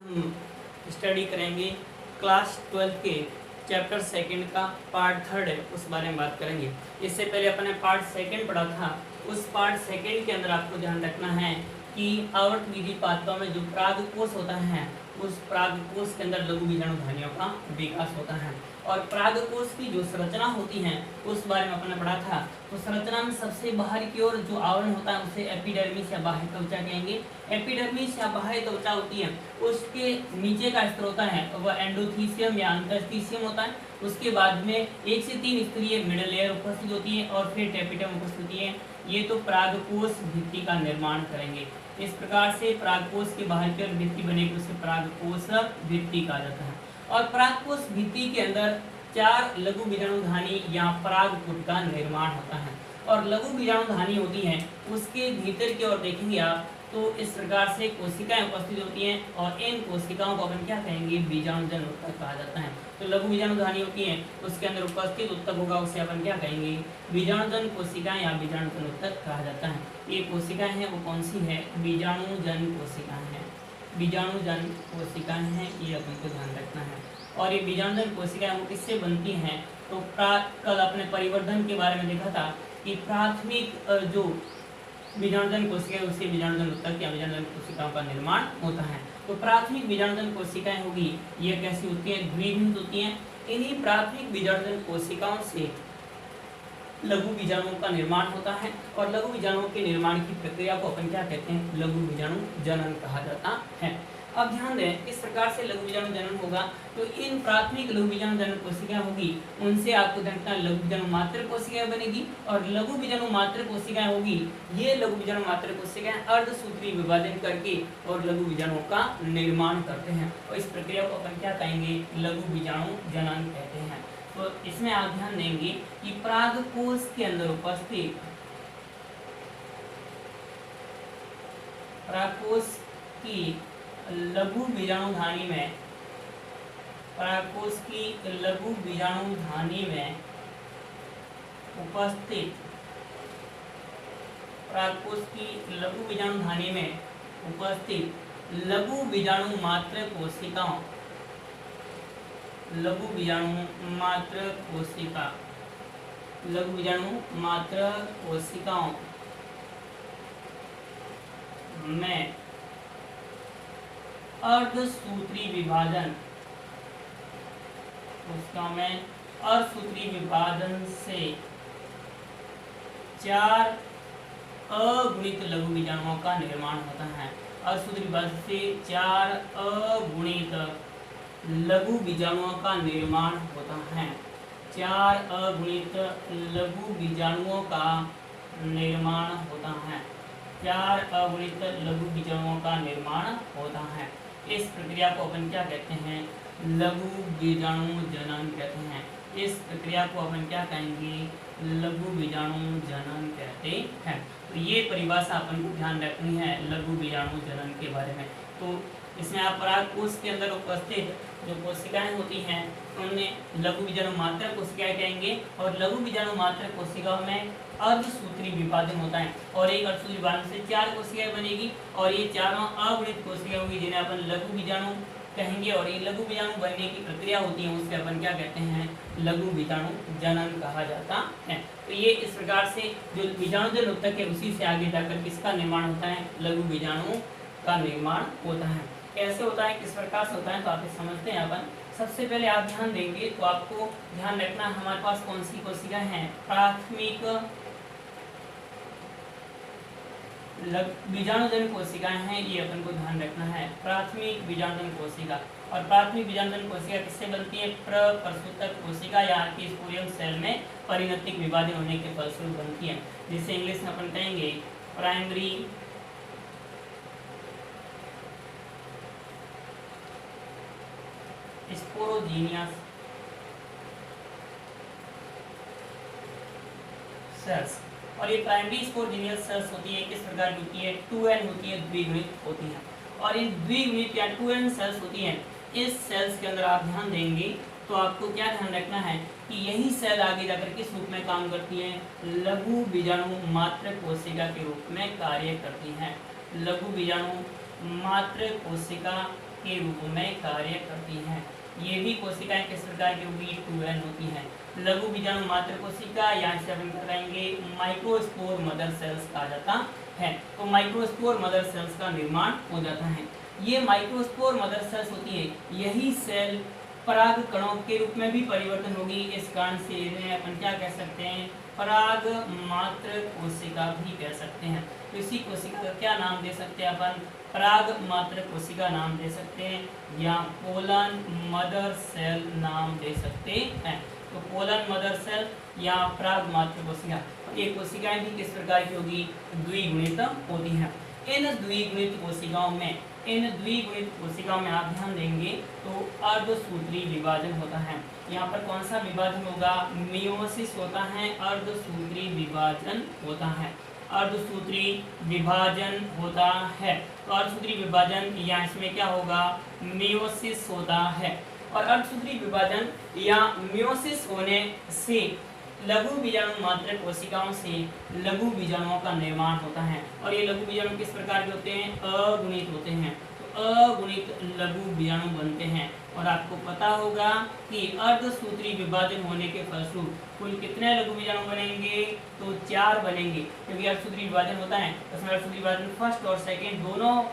हम स्टडी करेंगे क्लास 12 के चैप्टर सेकंड का पार्ट थर्ड है, उस बारे में बात करेंगे। इससे पहले अपने पार्ट सेकंड पढ़ा था। उस पार्ट सेकंड के अंदर आपको ध्यान रखना है कि आवर्त विधि पात्रों में जो परागकोश होता है, उस परागकोश के अंदर लघु बीजाणु ध्वनियों का विकास होता है। और परागकोश की जो संरचना होती है उस बारे में अपने पढ़ा था। तो संरचना में सबसे बाहर की ओर जो आवरण होता है उसे एपिडर्मिस या बाह्य त्वचा कहेंगे। एपिडर्मिस या बाह्य त्वचा होती है, उसके नीचे का स्तर होता है वह एंडोथीसियम या अंतस्थिसियम होता है। उसके बाद में 1 से 3 स्तरीय मिडल लेयर उपस्थित होती है और फिर टेपिटम उपस्थित होती है। ये तो परागकोश भित्ति का निर्माण करेंगे। इस प्रकार से परागकोश के बाहर की ओर भित्ति बनेगी, उसे परागकोश भित्ति कहा जाता है। और परागकोश भित्ति के अंदर 4 लघु बीजाणुधानी या परागकूट का निर्माण होता है। और लघु बीजाणुधानी होती है, उसके भीतर की ओर देखेंगे आप तो इस प्रकार से कोशिकाएं उपस्थित होती हैं और इन कोशिकाओं को अपन क्या कहेंगे, बीजाणुजन उत्तक कहा जाता है। तो लघु बीजाणुधानी होती है, उसके अंदर उपस्थित उत्तक होगा, उसे अपन क्या कहेंगे, बीजाणुजन कोशिकाएं या बीजाणुजन उत्तक कहा जाता है। ये कोशिकाएं हैं वो कौन सी है, बीजाणुजन कोशिकाएं हैं। बीजाणुजन कोशिकाएं हैं, ये अपन को ध्यान रखना है। और ये बीजाणुजन कोशिकाएं वो किससे बनती हैं, तो कल अपने परिवर्धन के बारे में देखा था कि प्राथमिक जो बीजाणुजन कोशिकाएं उससे बीजाणुजन उत्तक या बीजाणुजन कोशिकाओं का निर्माण होता है। तो प्राथमिक बीजाणुजन कोशिकाएं होगी, ये कैसी होती हैं, द्विभुज होती हैं। इन्हीं प्राथमिक बीजाणुजन कोशिकाओं से लघु बीजाणुओं का निर्माण होता है और लघु बीजाणुओं के निर्माण की प्रक्रिया को अपन क्या कहते हैं, लघु बीजाणु जनन कहा जाता है। अब ध्यान दें, इस प्रकार से लघु बीजाणु जनन होगा तो इन प्राथमिक लघु बीजाणु जनन कोशिकाएं होगी, उनसे आपको देखना लघु बीजाणु मात्र कोशिकाएं बनेगी। और लघु बीजाणु मात्र कोशिकाएं होगी, ये लघु बीजाणु मात्र कोशिकाएं अर्धसूत्री विभाजन करके और लघु बीजाणुओं का निर्माण करते हैं। और इस प्रक्रिया को अपन क्या कहेंगे, लघु बीजाणु जनन कहते हैं। तो इसमें आप ध्यान देंगे कि परागकोश के अंदर उपस्थित परागकोश की लघु बीजाणुधानी में, परागकोश की लघु बीजाणुधानी में उपस्थित परागकोश की लघु बीजाणुधानी में उपस्थित लघु बीजाणु मात्र कोशिकाओं, लघु बीजाणु मात्र कोशिका, लघु बीजाणु मात्र कोशिकाओं में अर्धसूत्री विभाजन, कोशिकाओं में अर्धसूत्री विभाजन से 4 अगुणित लघु बीजाणुओं का निर्माण होता है। अर्धसूत्री विभाजन से 4 अगुणित लघु बीजाणुओं का निर्माण होता है। 4 अगुणित लघु बीजाणुओं का निर्माण होता है। 4 अगुणित लघु बीजाणुओं का निर्माण होता है। इस प्रक्रिया को अपन क्या कहते हैं, लघु बीजाणु जनन कहते हैं। इस प्रक्रिया को अपन क्या कहेंगे, लघु बीजाणु जनन कहते हैं। तो ये परिभाषा अपन को ध्यान रखनी है लघु बीजाणु जनन के बारे में। तो इसमें आप परागकोश के अंदर उपस्थित जो कोशिकाएं होती हैं उनमें लघु बीजाणु मात्र कोशिकाएं कहेंगे। और लघु बीजाणु मात्र कोशिकाओं में अर्धसूत्री विभाजन होता है और एक अर्धसूत्री विभाजन से 4 कोशिकाएं बनेगी और ये चारों अगुणित कोशिकाएं होंगी जिन्हें अपन लघु बीजाणु कहेंगे। और ये लघु बीजाणु बनने की प्रक्रिया होती है उसे अपन क्या कहते हैं, लघु बीजाणु जनन कहा जाता है। तो ये इस प्रकार से जो बीजाणुजन उत्तक है उसी से आगे जाकर किसका निर्माण होता है, लघु बीजाणु का निर्माण होता है। कैसे होता है, किस प्रकार से होता है, तो आप समझते हैं अपन। सबसे पहले आप ध्यान देंगे तो आपको ध्यान रखना हमारे पास कौन सी कोशिकाएं हैं, प्राथमिक बीजाणुजन कोशिकाएं हैं, ये अपन को ध्यान रखना है, प्राथमिक बीजाणुजन कोशिका। और प्राथमिक बीजाणुजन कोशिका किससे बनती है, प्रसूतक कोशिका या आर्किस्पोरियम सेल में परिणतिक विभाजन होने के फलस्वरूप बनती है, जिसे इंग्लिश में अपन कहेंगे प्राइमरी स्पोरोजीनियस सेल्स। और ये प्राइमरी स्पोरोजीनियस सेल्स होती है, किस प्रकार की होती है, 2n होती है, द्विगुणित होती है। और ये द्विगुणित या 2n सेल्स होती हैं, इस सेल्स के अंदर आप ध्यान देंगे तो आपको क्या ध्यान रखना है कि यही सेल आगे जाकर किस रूप में काम करती है, लघु बीजाणु मात्र कोशिका के रूप में कार्य करती हैं। लघु बीजाणु मात्र कोशिका के रूप में कार्य करती हैं। ये भी कोशिकाएं किस प्रकार की होगी, 2n होती हैं। लघु बीजाणु मात्र कोशिका, यहाँ से अपन कराएंगे माइक्रोस्पोर मदर सेल्स कहा जाता है। तो माइक्रोस्पोर मदर सेल्स का निर्माण हो जाता है। ये माइक्रोस्पोर मदर सेल्स होती है, यही सेल पराग कणों के रूप में भी परिवर्तन होगी। इस कारण से इन्हें अपन क्या कह सकते हैं, पराग मात्र कोशिका भी कह सकते हैं। तो इसी कोशिका का क्या नाम दे सकते हैं अपन, पराग मात्र कोशिका नाम दे सकते हैं, या पोलन मदर सेल नाम दे सकते हैं। तो पोलन मदर सेल या पराग मात्र कोशिका, ये कोशिकाएं भी किस प्रकार की होगी, द्विगुणित होती हैं। इन द्विगुणित कोशिकाओं में आप ध्यान देंगे तो अर्धसूत्री विभाजन होता है। यहाँ पर कौन सा विभाजन होगा, मियोसिस होता है, अर्धसूत्री विभाजन होता है, अर्धसूत्री विभाजन होता है। तो अर्धसूत्री विभाजन या इसमें क्या होगा, मियोसिस होता है। और अर्धसूत्री विभाजन या मियोसिस होने से लघु बीजाणु मात्र कोशिकाओं से लघु बीजाणुओं का निर्माण होता है। और ये लघु बीजाणु किस प्रकार के होते हैं, अगुणित होते हैं। तो अगुणित लघु बीजाणु बनते हैं। और आपको पता होगा कि अर्धसूत्री विभाजन होने के फलस्वरूप कुल कितने लघु बीजाणु बनेंगे, तो 4 बनेंगे। क्योंकि अर्धसूत्री विभाजन होता है, उसमें अर्धसूत्री विभाजन फर्स्ट और सेकेंड दोनों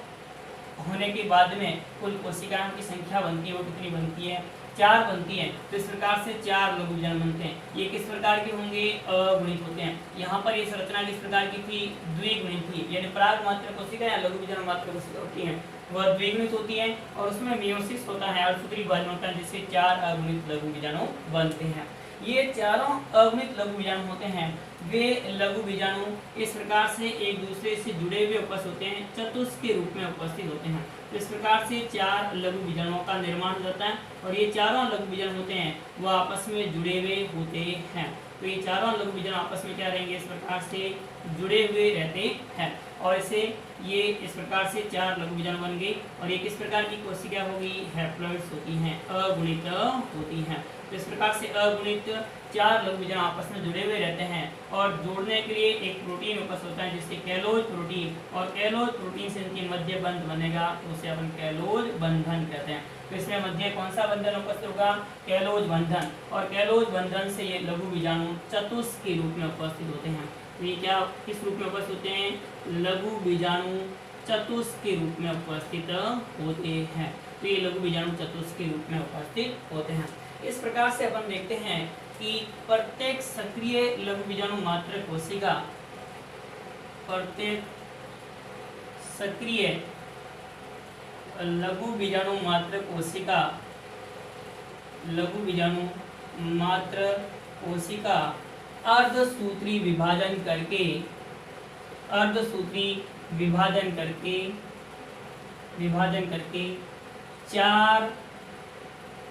होने के बाद में कुल कोशिकाओं की संख्या बनती है, वो कितनी बनती है, 4 बनती है। तो इस प्रकार से 4 लघु बीजाणु बनते हैं। ये किस प्रकार के होंगे, अगुणित होते हैं। यहाँ पर ये संरचना किस प्रकार की थी, द्विगुणित थी। यानी पराग मात्र कोशिका या लघु बीजाणु मात्र कोशिका होती है, वह द्विगुणित होती है। और उसमें मियोसिस होता है, अर्धसूत्री विभाजन होता है, जिससे 4 अगुणित लघु बीजाणु बनते हैं। ये चारों अगुणित लघु बीजाणु होते हैं, वे लघु बीजाणु इस प्रकार से एक दूसरे से जुड़े हुए उपस्थित होते हैं, चतुष्क के रूप में उपस्थित होते हैं। तो इस प्रकार से 4 लघु बीजाणुओं का निर्माण हो जाता है। और ये चारों लघु बीजाणु होते हैं वो आपस में जुड़े हुए होते हैं। तो ये चारों लघु बीजाणु आपस में क्या रहेंगे, इस प्रकार से जुड़े हुए रहते हैं। और इसे ये इस प्रकार से 4 लघु बीजाणु बन गए। और ये किस प्रकार की कोशिका होगी, हैप्लॉइड्स होती हैं, अगुणित होती हैं। तो इस प्रकार से अगुणित 4 लघु बीजाणु आपस में जुड़े हुए रहते हैं। और जोड़ने के लिए एक प्रोटीन उपस्थित होता है, जिससे कैलोज प्रोटीन, और कैलोज प्रोटीन से इनकी मध्य बंध बनेगा, तो उसे अपन कैलोज बंधन कहते हैं। तो इसमें मध्य कौन सा बंधन उपस्थित होगा, कैलोज बंधन। और कैलोज बंधन से ये लघु बीजाणु चतुष्क के रूप में उपस्थित होते हैं। तो ये क्या किस रूप में उपस्थित होते हैं, लघु बीजाणु चतुष्क के रूप में उपस्थित होते हैं। तो ये लघु बीजाणु चतुष्क के रूप में उपस्थित होते हैं। इस प्रकार से अपन देखते हैं कि प्रत्येक सक्रिय लघु बीजाणु मात्र कोशिका, प्रत्येक सक्रिय लघु बीजाणु मात्र कोशिका, लघु बीजाणु मात्र कोशिका अर्धसूत्री विभाजन करके, अर्धसूत्री विभाजन करके 4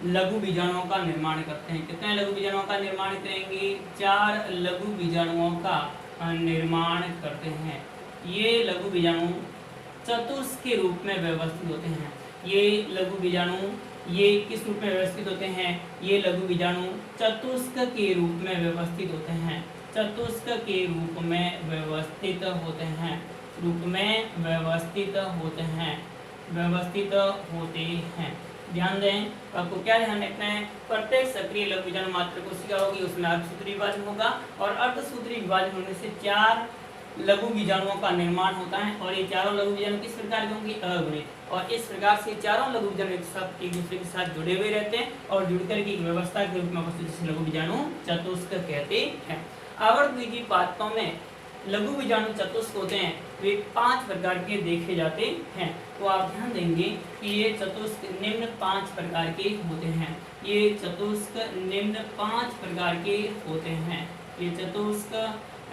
लघु बीजाणुओं का निर्माण करते हैं। कितने लघु बीजाणुओं का निर्माण करेंगे, 4 लघु बीजाणुओं का निर्माण करते हैं। ये लघु बीजाणु चतुष्क के रूप में व्यवस्थित होते हैं। ये लघु बीजाणु ये किस रूप में व्यवस्थित होते हैं, ये लघु बीजाणु चतुष्क के रूप में व्यवस्थित होते हैं, चतुष्क के रूप में व्यवस्थित होते हैं, रूप में व्यवस्थित होते हैं, व्यवस्थित होते हैं। ध्यान दें, आपको क्या ध्यान रखना है, प्रत्येक सक्रिय लघु बीजाणु मात्र कोशिका होगी, उसमें अर्धसूत्री विभाजन होगा। और अर्धसूत्री विभाजन होने से 4 लघु बीजाणुओं का निर्माण होता है। और ये चारों लघु बीजाणु किस प्रकार के होंगे, अगुणित। और इस प्रकार से चारों लघु बीजाणु एक दूसरे के साथ जुड़े हुए रहते हैं और जुड़कर की व्यवस्था के रूप में उपस्थित लघु बीजाणु चतुष्क कहते हैं। आवर्त विधि पादपों में लघु बीजाणु चतुष्क होते हैं, वे 5 प्रकार के देखे जाते हैं। तो आप ध्यान देंगे कि ये चतुष्क निम्न 5 प्रकार के होते हैं। ये चतुष्क निम्न 5 प्रकार के होते हैं। ये चतुष्क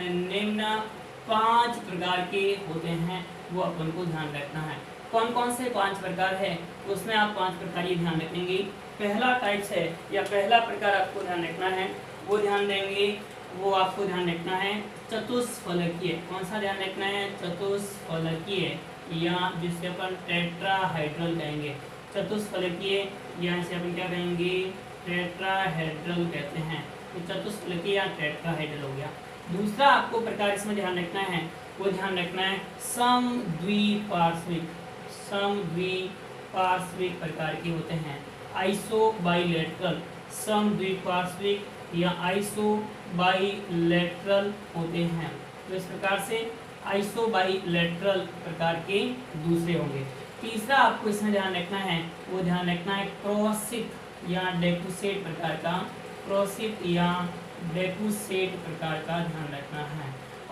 निम्न 5 प्रकार के होते हैं, वो अपन को ध्यान रखना है। कौन कौन से 5 प्रकार है, उसमें आप 5 प्रकार ये ध्यान रखेंगे। पहला टाइप्स है या पहला प्रकार आपको ध्यान रखना है, वो ध्यान देंगे, वो आपको ध्यान रखना है चतुष्फलकीय। कौन सा ध्यान रखना है, चतुष्फलकीय, या जिससे अपन टेट्राहाइड्रल कहेंगे। चतुष्फलकीय यहाँ से अपन क्या कहेंगे, टेट्राहाइड्रल कहते हैं। तो चतुष्फलकीय या टेट्राहाइड्रल हो गया। दूसरा आपको प्रकार इसमें ध्यान रखना है, वो ध्यान रखना है समद्विपार्श्विक, समद्विपार्श्विक समपार्श्विक प्रकार के होते हैं। आइसोबाइलेटरल समद्विपार्श्विक या आइसोबाइलेटरल होते हैं। तो इस प्रकार से आइसोबाइलेटरल प्रकार के दूसरे होंगे। तीसरा आपको इसमें ध्यान रखना है, वो ध्यान रखना है क्रॉसित या डेकुसेट प्रकार का, क्रॉसित या डेकुसेट प्रकार का ध्यान रखना है।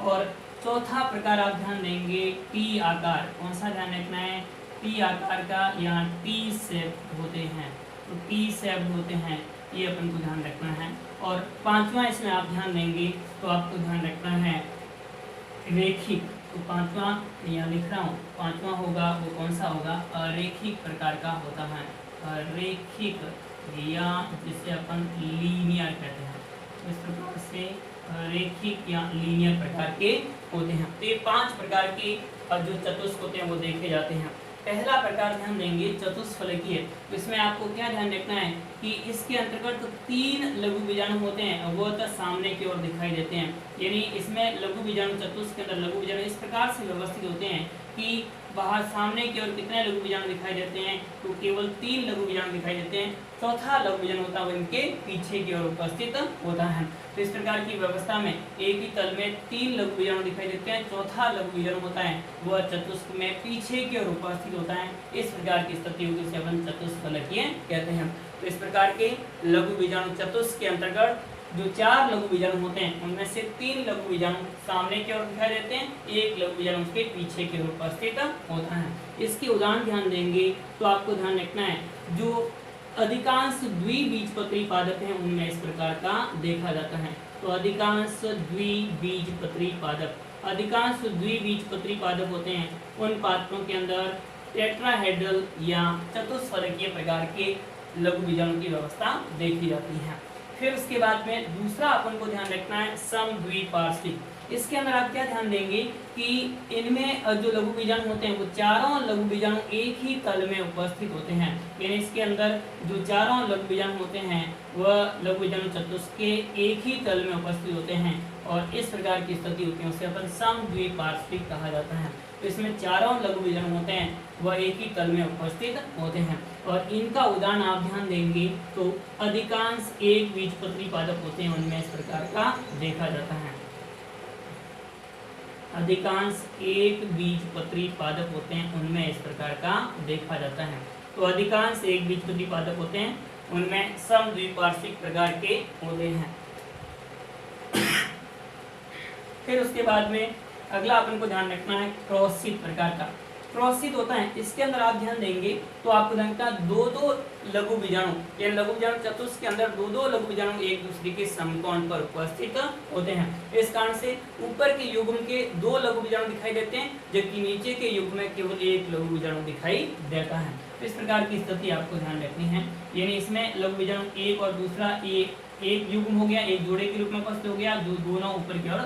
और चौथा प्रकार आप ध्यान देंगे टी आकार, कौन सा ध्यान रखना है, टी आकार का या टी शेप होते हैं। तो टी शेप होते हैं, ये अपन को ध्यान रखना है। और पांचवा इसमें आप ध्यान देंगे तो आपको ध्यान रखना है रेखिक। तो पांचवा यहाँ लिख रहा हूँ, पांचवा होगा वो कौन सा होगा, अरेखिक प्रकार का होता है, अरेखिक या जिसे अपन लीनियर कहते हैं। इस प्रकार से रेखिक या लीनियर प्रकार के होते हैं। तो ये 5 प्रकार के जो चतुष्क होते हैं वो देखे जाते हैं। पहला प्रकार ध्यान देंगे चतुष्फलकीय। तो इसमें आपको क्या ध्यान रखना है कि इसके अंतर्गत 3 लघु बीजाणु होते हैं, वो तो सामने की ओर दिखाई देते हैं। यानी इसमें लघु बीजाणु चतुष्क के अंदर लघु बीजाणु इस प्रकार से व्यवस्थित होते हैं कि बाहर सामने की ओर कितने लघु बीजाणु दिखाई देते हैं, तो केवल 3 लघु बीजाणु दिखाई देते हैं। चौथा लघु बीजाणु होता है वो इनके पीछे की ओर उपस्थित होता है। तो इस प्रकार की व्यवस्था में एक ही तल में 3 लघु बीजाणु दिखाई देते हैं। चौथा लघु बीजाणु होता है वह चतुष्क में पीछे की ओर उपस्थित होता है। इस प्रकार की स्थिति को जिसे अपन चतुष्फलकीय कहते हैं। तो इस प्रकार के लघु बीजाणु चतुष्क के अंतर्गत जो 4 लघु बीजाणु होते हैं उनमें से 3 लघु बीजाणु सामने की ओर दिखाई देते हैं, एक लघु बीजाणु उसके पीछे की ओर उपस्थित होता है। इसके उदाहरण ध्यान देंगे तो आपको ध्यान रखना है जो अधिकांश द्विबीजपत्री पादप हैं उनमें इस प्रकार का देखा जाता है। तो अधिकांश द्विबीजपत्री पादप, अधिकांश द्विबीजपत्री पादप होते हैं उन पादपों के अंदर टेट्राहेड्रल या चतुष्फलकीय प्रकार के लघु बीजाणु की व्यवस्था देखी जाती है। फिर उसके बाद में दूसरा अपन को ध्यान रखना है समद्विपार्श्विक। इसके अंदर आप क्या ध्यान देंगे कि इनमें जो लघु बीजाणु होते हैं वो चारों लघु बीजाणु एक ही तल में उपस्थित होते हैं। यानी इसके अंदर जो चारों लघु बीजाणु होते हैं वह लघु बीजाणु चतुष्क के एक ही तल में उपस्थित होते हैं और इस प्रकार की स्थिति होती है उसे अपन समद्विपार्श्विक कहा जाता है। तो इसमें चारों लघु बीजाणु होते हैं वह एक ही तल में उपस्थित होते हैं और इनका उदाहरण आप ध्यान देंगे तो अधिकांश एक बीजपत्री पादप होते हैं उनमें इस प्रकार का देखा जाता है। अधिकांश एक बीजपत्री पादप होते हैं उनमें इस प्रकार का देखा जाता है। तो अधिकांश एक बीजपत्री पादप होते हैं उनमें समद्विपार्श्विक प्रकार के होते हैं। फिर उसके बाद में अगला अपन को ध्यान रखना है क्रॉसित प्रकार का। क्रॉसित होता है, इसके अंदर आप ध्यान देंगे तो आपको ध्यान रखना 2-2 लघु बीजाणु या लघु बीजाणु चतुष्क के अंदर 2-2 लघु बीजाणु एक दूसरे के समकोण पर उपस्थित होते हैं। इस कारण से ऊपर के युग्म के 2 लघु बीजाणु दिखाई देते हैं जबकि नीचे के युग्म में केवल एक लघु बीजाणु दिखाई देता है। तो इस प्रकार की स्थिति आपको ध्यान रखनी है। यानी इसमें लघु बीजाणु एक और दूसरा एक युग्म हो गया, एक जोड़े के रूप में उपस्थित हो गया, जो दोनों ऊपर की ओर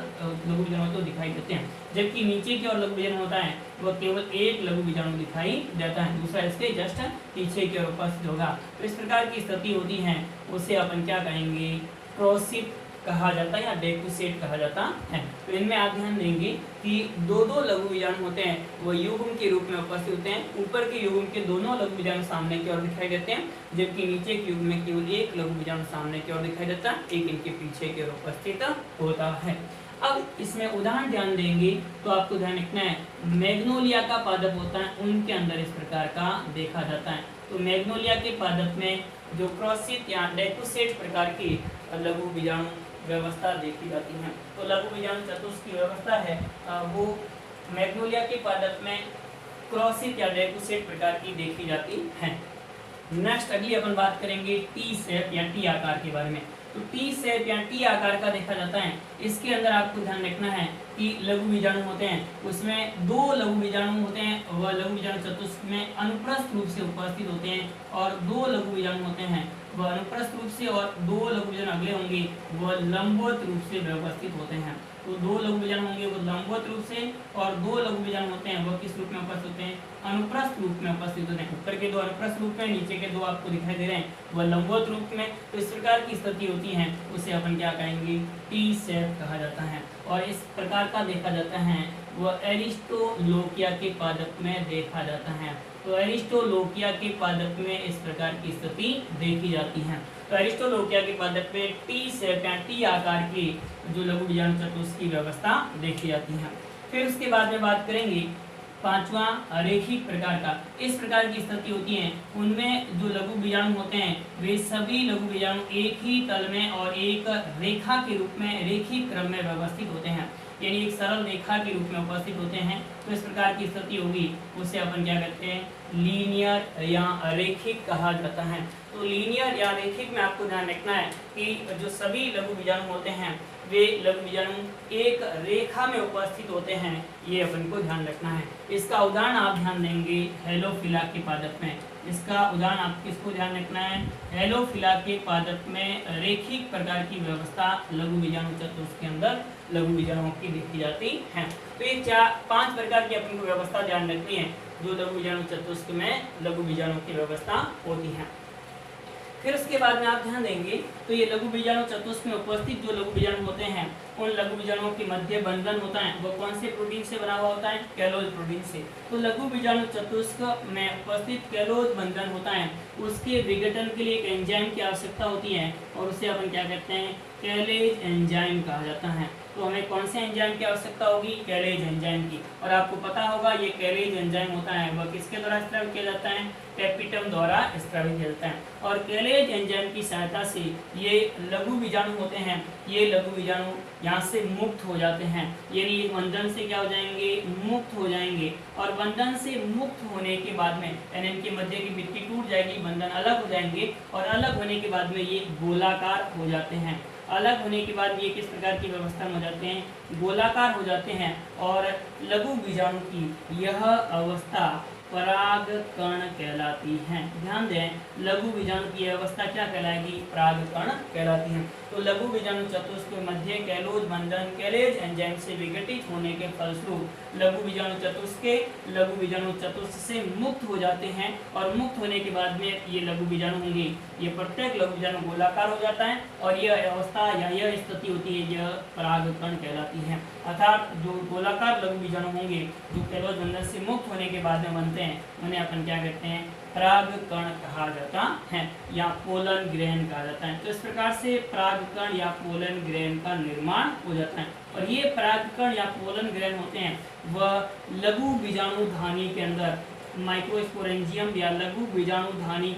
लघु बीजाणु तो दिखाई देते हैं जबकि नीचे की ओर लघु बीजाणु होता है वह केवल एक लघु बीजाणु दिखाई देता है, दूसरा इसके जस्ट पीछे की ओर उपस्थित होगा। तो इस प्रकार की स्थिति होती है उसे अपन क्या कहेंगे, क्रॉसित कहा जाता है या डेकुसेट कहा जाता है। तो इनमें आप ध्यान देंगे कि 2-2 लघु बीजाणु होते हैं वो युग्म के रूप में उपस्थित होते हैं। ऊपर के युग्म के दोनों लघु बीजाणु सामने की ओर दिखाई देते हैं जबकि नीचे के युग्म में केवल एक लघु बीजाणु सामने की ओर दिखाई देता है, एक इनके पीछे की ओर उपस्थित होता है। अब इसमें उदाहरण ध्यान देंगे तो आपको ध्यान रखना है मैग्नोलिया का पादप होता है उनके अंदर इस प्रकार का देखा जाता है। तो मैग्नोलिया के पादप में जो क्रॉसित या डेकुसेट प्रकार की लघु बीजाणु व्यवस्था देखी जाती है। तो लघु बीजाणु चतुष्क की व्यवस्था है वो मैग्नोलिया के पादप में क्रॉसित या डेकुसेट प्रकार की देखी जाती है। नेक्स्ट अगली अपन बात करेंगे टी शेप या टी आकार के बारे में। तो टी शेप या टी आकार का देखा जाता है। इसके अंदर आपको ध्यान रखना है कि लघु बीजाणु होते हैं उसमें 2 लघु बीजाणु होते हैं वह लघु बीजाणु चतुष्क में अनुप्रस्थ रूप से उपस्थित होते हैं और 2 लघु बीजाणु होते हैं वह अनुप्रस्थ रूप से और 2 लघु बीजाणु अगले होंगे वह लंबवत रूप से व्यवस्थित होते हैं। तो 2 लघु बीजाणु होंगे वो लंबवत रूप से और 2 लघु बीजाणु होते हैं वह किस रूप में उपस्थित होते हैं, अनुप्रस्थ रूप में उपस्थित होते हैं। ऊपर के 2 अनुप्रस्थ रूप में, नीचे के 2 आपको दिखाई दे रहे हैं वह लंबवत रूप में। तो इस प्रकार की स्थिति होती है उसे अपन क्या कहेंगे, टी शेप कहा जाता है। और इस प्रकार का देखा जाता है वह एरिस्टोलोकिया के पादप में देखा जाता है। तो एरिस्टोलोकिया के पादप में इस प्रकार की स्थिति देखी जाती है। तो एरिस्टोलोकिया के पादप में टी शेप या टी आकार की जो लघु बीजाणु चतुष्क की व्यवस्था देखी जाती है। फिर उसके बाद में बात करेंगे पांचवा रेखिक प्रकार का। इस प्रकार की स्थिति होती है, उनमें जो लघु बीजाणु होते हैं वे सभी लघु बीजाणु एक ही तल में और एक रेखा के रूप में रेखिक क्रम में व्यवस्थित होते हैं, यानी एक सरल रेखा के रूप में उपस्थित होते हैं। तो इस प्रकार की स्थिति होगी उसे अपन क्या कहते हैं, लीनियर या रेखिक कहा जाता है। तो लीनियर या रेखिक में आपको ध्यान रखना है कि जो सभी लघु बीजाणु होते हैं वे लघु बीजाणु एक रेखा में उपस्थित होते हैं, ये अपन को ध्यान रखना है। इसका उदाहरण आप ध्यान देंगे हेलोफिला के पादप में। इसका उदाहरण आप किसको ध्यान रखना है, हेलोफिला के पादप में रेखिक प्रकार की व्यवस्था लघु बीजाणु चतुष्क के अंदर लघु बीजाणुओं की देखी जाती है। तो ये 5 प्रकार की अपन को व्यवस्था ध्यान रखनी है जो लघु बीजाणु चतुष्क में लघु बीजाणुओं की व्यवस्था होती है। फिर उसके बाद में आप ध्यान देंगे तो ये लघु बीजाणु चतुष्क में उपस्थित जो लघु बीजाणु होते हैं उन लघु बीजाणुओं के मध्य बंधन होता है वो कौन से प्रोटीन से बना हुआ होता है, कैलोज प्रोटीन से। तो लघु बीजाणु चतुष्क में उपस्थित कैलोज बंधन होता है, उसके विघटन के लिए एक एंजाइम की आवश्यकता होती है और उसे अपन क्या कहते हैं, कैलेज एंजाइम कहा जाता है। तो हमें कौन से एंजाइम की आवश्यकता होगी, कैलेज एंजाइम की। और आपको पता होगा ये कैलेज एंजाइम होता है वह किसके द्वारा स्त्रावित किया जाता है, टेपिटम द्वारा स्त्रावित किया जाता है। और कैलेज एंजाइम की सहायता से ये लघु बीजाणु होते हैं, ये लघु बीजाणु यहाँ से मुक्त हो जाते हैं, यानी बंधन से क्या हो जाएंगे, मुक्त हो जाएंगे। और बंधन से मुक्त होने के बाद में यानी इनके मध्य की भित्ति टूट जाएगी, बंधन अलग हो जाएंगे और अलग होने के बाद में ये गोलाकार हो जाते हैं। अलग होने के बाद ये किस प्रकार की व्यवस्था में हो जाते हैं, गोलाकार हो जाते हैं। और लघु बीजाणु की यह अवस्था परागकण कहलाती है। ध्यान दें, लघु बीजाणु की अवस्था क्या कहलाएगी, परागकण कहलाती है। तो लघु बीजाणु चतुष्क के मध्य कैलोज बंधन कैलेज एंजाइम से विघटित होने के फलस्वरूप लघु बीजाणु चतुष्क से मुक्त हो जाते हैं। और मुक्त होने के बाद में ये लघु बीजाणु होंगे, ये प्रत्येक लघु बीजाणु गोलाकार हो जाता है और यह अवस्था या यह स्थिति होती है, यह परागकण कहलाती है। अर्थात जो गोलाकार लघु बीजाणु होंगे जो कैलोज बंधन से मुक्त होने के बाद में बनते हैं उन्हें अपन क्या कहते हैं, परागकण कहा जाता है या पोलन ग्रहण कहा जाता है। तो इस प्रकार से परागकण या पोलन ग्रहण का निर्माण हो जाता है। और ये परागकण या पोलन ग्रहण होते हैं वह लघु बीजाणु धानी के अंदर माइक्रोस्पोरेंजियम या लघु बीजाणु धानी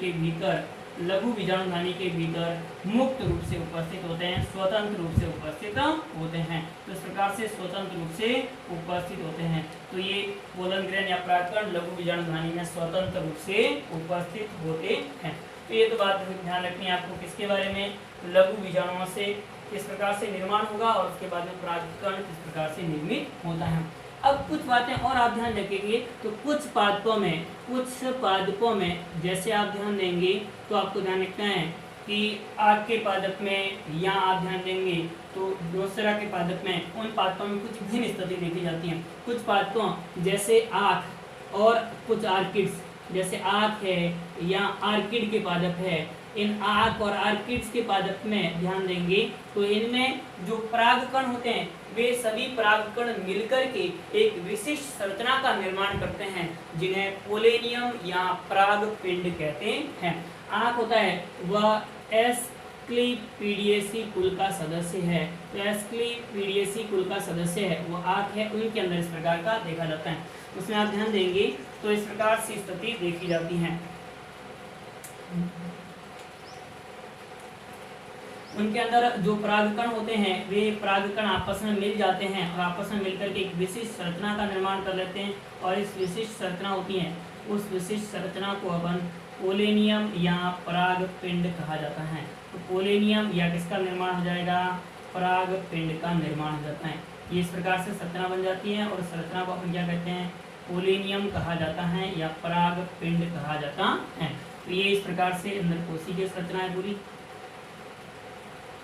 के भीतर मुक्त रूप से उपस्थित होते हैं, स्वतंत्र रूप से उपस्थित होते हैं। तो इस प्रकार से स्वतंत्र रूप से उपस्थित होते हैं। तो ये पोलन ग्रहण या परागकण लघु बीजाणु धानी में स्वतंत्र रूप से उपस्थित होते हैं। तो ये तो बात ध्यान रखनी है आपको किसके बारे में, लघु बीजाणुओं से किस प्रकार से निर्माण होगा और उसके बाद में परागकण किस प्रकार से निर्मित होता है। अब कुछ बातें और आप ध्यान रखेंगे तो कुछ पादपों में जैसे आप ध्यान देंगे तो आपको ध्यान रखना है कि आग के पादप में या आप ध्यान देंगे तो दूसरा के पादप में, उन पादपों में कुछ भिन्न स्थिति देखी जाती है। कुछ पादपों जैसे आँख और कुछ आर्किड्स जैसे आँख है या आर्किड के पादप है, इन आँख और आर्किड्स के पादप में ध्यान देंगे तो इनमें जो परागकण होते हैं वे सभी परागकण मिलकर के एक विशिष्ट संरचना का निर्माण करते हैं जिन्हें पोलेनियम या परागपिंड कहते हैं। आँख होता है वह एस्क्लीपिडिएसी कुल का सदस्य है, तो एस्क्लीपिडिएसी कुल का सदस्य है वो आँख है, उनके अंदर इस प्रकार का देखा जाता है। उसमें आप ध्यान देंगे तो इस प्रकार से स्थिति देखी जाती है। उनके अंदर जो परागकण होते हैं वे परागकण आपस में मिल जाते हैं और आपस में मिलकर के एक विशिष्ट संरचना का निर्माण कर लेते हैं। और इस विशिष्ट संरचना होती है, उस विशिष्ट संरचना को अपन पोलेनियम या परागपिंड कहा जाता है। तो पोलेनियम या किसका निर्माण हो जाएगा, परागपिंड का निर्माण हो जाता है। ये इस प्रकार से संरचना बन जाती है और संरचना को अपन क्या कहते हैं, पोलेनियम कहा जाता है या परागपिंड कहा जाता है। तो ये इस प्रकार से अंदर कोशिकीय संरचना है पूरी।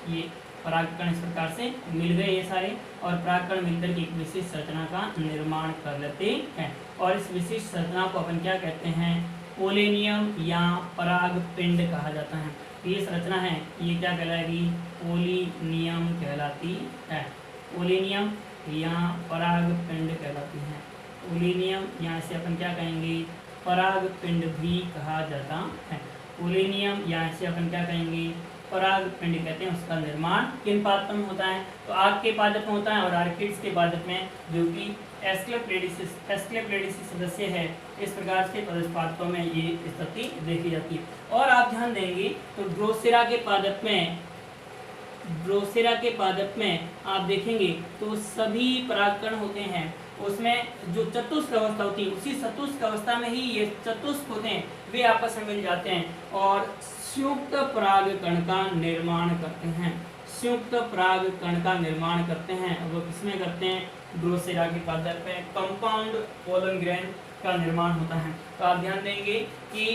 ये परागकण इस प्रकार से मिल गए ये सारे और परागकण मिलकर के एक विशिष्ट संरचना का निर्माण कर लेते हैं। और इस विशिष्ट संरचना को अपन क्या कहते हैं, पोलेनियम या परागपिंड कहा जाता है। ये संरचना है ये क्या कहलाएगी, पोलिनियम कहलाती है। पोलिनियम या परागपिंड कहलाती है। पोलिनियम यहाँ से अपन क्या कहेंगे, परागपिंड भी कहा जाता है। पोलेनियम या इसे अपन क्या कहेंगे, परागपिंड कहते हैं। उसका निर्माण किन पादप में होता है, तो आग के पादप में होता है और आर्किड्स के पादप में, जो कि एस्क्लेपिडेसी सदस्य है। इस प्रकार से पादपों में ये स्थिति देखी जाती है। और आप ध्यान देंगे तो ड्रोसेरा के पादप में आप देखेंगे तो सभी परागकण होते हैं, उसमें जो चतुष्क अवस्था होती है, उसी चतुष्क अवस्था में ही ये चतुष्क होते हैं, वे आपस में मिल जाते हैं और संयुक्त परागकण का निर्माण करते हैं। संयुक्त परागकण का निर्माण करते हैं, वो किसमें करते हैं, ड्रोसेरा के पादप में कंपाउंड पोलन ग्रेन का निर्माण होता है। तो आप ध्यान देंगे कि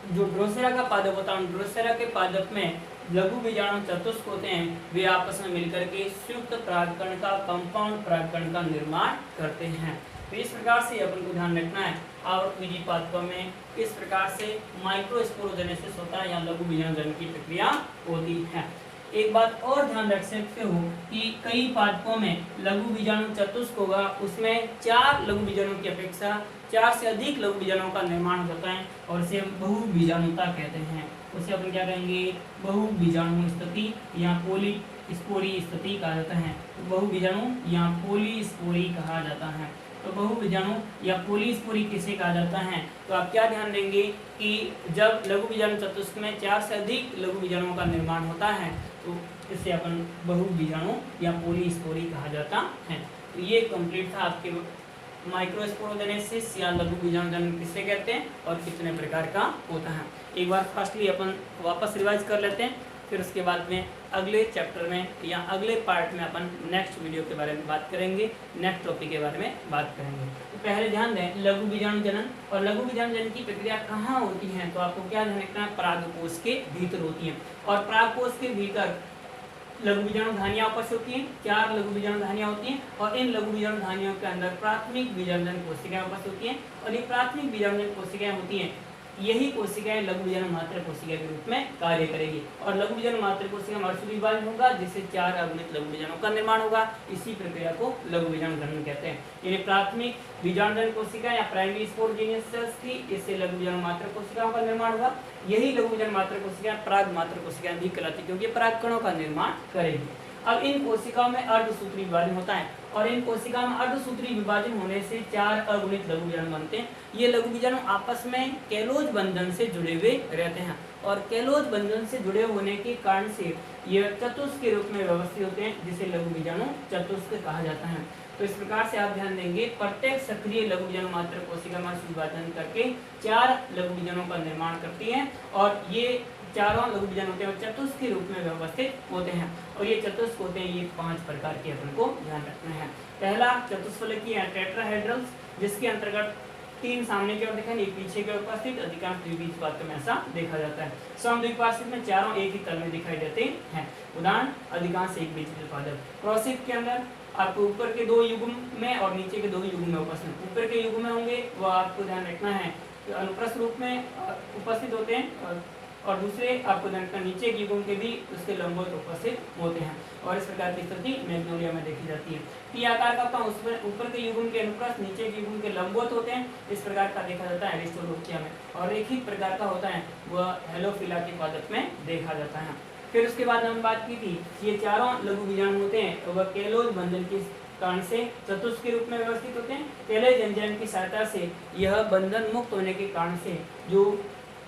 जो ड्रोसेरा का पादप होता है, ड्रोसेरा के पादप में लघु बीजाणु चतुष्क होते हैं, वे आपस में मिलकर के संयुक्त परागकण का, कंपाउंड परागकण का निर्माण करते हैं। तो इस प्रकार से अपन को ध्यान रखना है आवृतबीजी पादपों में किस प्रकार से माइक्रोस्पोरोजेनेसिस होता है या लघु बीजाणु जन्म की प्रक्रिया होती है। एक बात और ध्यान रख सकते हो कि कई पादपों में लघु बीजाणु चतुष्क होगा, उसमें 4 लघु बीजाणुओं की अपेक्षा 4 से अधिक लघु बीजाणुओं का निर्माण होता है और इसे बहुबीजाणुता कहते हैं। उसे अपन क्या कहेंगे, बहुबीजाणु स्थिति या पॉलीस्पोरी स्थिति कहा जाता है। बहुबीजाणु या पॉलीस्पोरी कहा जाता है। तो बहुबीजाणु या पॉलीस्पोरी किसे कहा जाता है, तो आप क्या ध्यान देंगे कि जब लघु बीजाणु चतुष्क में 4 से अधिक लघु बीजाणुओं का निर्माण होता है तो इसे अपन बहुबीजाणु या पॉलीस्पोरी कहा जाता है। तो ये कंप्लीट था आपके माइक्रोस्पोरोजेनेसिस या लघु बीजाणु जन्म किसे कहते हैं और कितने प्रकार का होता है। एक बार फर्स्टली अपन वापस रिवाइज कर लेते हैं, फिर उसके बाद में अगले चैप्टर में या अगले पार्ट में अपन नेक्स्ट वीडियो के बारे में बात करेंगे, नेक्स्ट टॉपिक के बारे में बात करेंगे। तो पहले ध्यान दें लघु बीजाणु जनन, और लघु बीजाणु जनन की प्रक्रिया कहाँ होती है, तो आपको क्या ध्यान रखना है, परागकोश के भीतर होती है। और परागकोश के भीतर लघु बीजाणु धानियां आपस होती हैं, 4 लघु बीजाणु धानियां होती हैं और इन लघु बीजाणु धानियों के अंदर प्राथमिक बीजाणुजनन कोशिकाएं आपस होती हैं और ये प्राथमिक बीजाणुजनन कोशिकाएं होती हैं, यही कोशिकाएं लघु बीजाणु मात्र कोशिका के रूप में कार्य करेगी। और लघु बीजाणु मात्र कोशिका मर्सुरी विभाजन होगा जिससे 4 अगुणित लघु बीजाणुओं का निर्माण होगा। इसी प्रक्रिया को लघु बीजाणु जनन कहते हैं। यानी प्राथमिक बीजाणुजनन कोशिका या प्राइमरी स्पोरजीनियस सेल्स थी, इससे लघु बीजाणु मात्र कोशिकाओं का निर्माण होगा। यही लघु बीजाणु मात्र कोशिका पराग मात्र कोशिकाएं भी कहलाती, क्योंकि पराग कणों का निर्माण करेगी। अब इन कोशिकाओं में अर्धसूत्री विभाजन होता है और इन कोशिकाओं में अर्धसूत्री विभाजन होने से 4 अगुणित लघु बीजाणु बनते हैं। ये लघु बीजाणु आपस में कैलोज बंधन से जुड़े हुए रहते हैं और कैलोज बंधन से जुड़े होने के कारण से ये चतुष्क के रूप में व्यवस्थित होते हैं, जिसे लघु बीजाणु चतुष्क कहा जाता है। तो इस प्रकार से आप ध्यान देंगे प्रत्येक सक्रिय लघु बीजाणु मात्र कोशिका में विभाजन करके 4 लघु बीजाणुओं का निर्माण करती है और ये चारों लघु बीजाणु होते हैं चतुष्क के रूप में व्यवस्थित होते हैं। और ये चतुष्क होते हैं, ये 5 प्रकार के अपन को ध्यान रखना है। पहला चतुष्फलकी या टेट्राहेड्रल्स, जिसके अंतर्गत 3 सामने की ओर दिखाई, एक पीछे की ओर उपस्थित, अधिकांश द्विबीज पादप में ऐसा देखा जाता है। समद्विपार्श्विक में चारों एक ही तल में दिखाई देते हैं। उदाहरण अधिकांश एक बीज पादप। प्रोसिक के अंदर आपको ऊपर के 2 युग्म में और नीचे के 2 युग्म में उपस्थित, ऊपर के युग्म में होंगे वो आपको ध्यान रखना है अनुप्रस्थ रूप में उपस्थित होते हैं और दूसरे आपको ध्यान रखना नीचे के युग्म के भी उसके लंबवत उपस्थित होते हैं। और इस प्रकार की स्थिति मैग्नोलिया में देखी जाती है। टी आकार का होता है, उसमें ऊपर के युग्म के अनुप्रस्थ नीचे के युग्म के लंबवत होते हैं, इस प्रकार का देखा जाता है एरिस्टोलोकिया में। और रैखिक प्रकार का होता है वह हेलोफिला के पादप में देखा जाता है। फिर उसके बाद हमने बात की थी ये चारों लघु बीजाणु होते हैं वह कैलोज बंधन के कारण से चतुष्क के रूप में व्यवस्थित होते हैं। कैलोज एंजाइम की सहायता से यह बंधन मुक्त होने के कारण से जो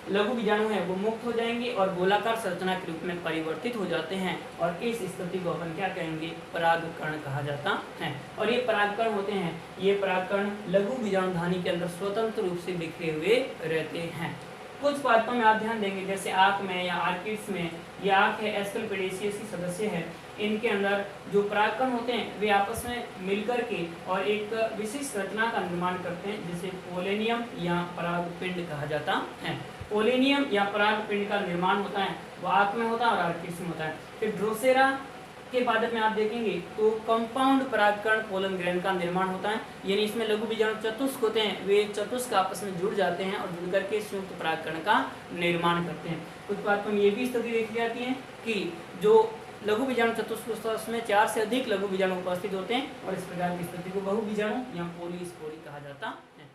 लघु बीजाणु है वो मुक्त हो जाएंगे और गोलाकार संरचना के रूप में परिवर्तित हो जाते हैं और इस स्थिति को अपन क्या कहेंगे, परागकण कहा जाता है। और ये परागकण होते हैं, ये परागकण लघु बीजाणु धानी के अंदर स्वतंत्र रूप से बिखरे हुए रहते हैं। कुछ पादपों में आप ध्यान देंगे जैसे आंख में या आर्किड्स में, ये आंख है एस्कलेपिडेसियस सदस्य है, इनके अंदर जो परागकण होते हैं वे आपस में मिलकर के और एक विशिष्ट रचना का निर्माण करते हैं जिसे पोलेनियम या परागपिंड कहा जाता है। पोलेनियम या परागपिंड का निर्माण होता है वो आंख में होता है और आर्किड्स में होता है। फिर ड्रोसेरा के पादप में आप देखेंगे तो कंपाउंड परागकण पोलन ग्रेन का निर्माण होता है, यानी इसमें लघु बीजाणु चतुष्क होते हैं, वे चतुष्क आपस में जुड़ जाते हैं और जुड़ करके संयुक्त परागकण का निर्माण करते हैं। कुछ पादपों में ये भी स्थिति देखी जाती है कि जो लघु बीजाणु चतुष्क उसमें 4 से अधिक लघु बीजाणु उपस्थित होते हैं और इस प्रकार की स्थिति को बहुबीजाणु या पॉलीस्पोरी कहा जाता है।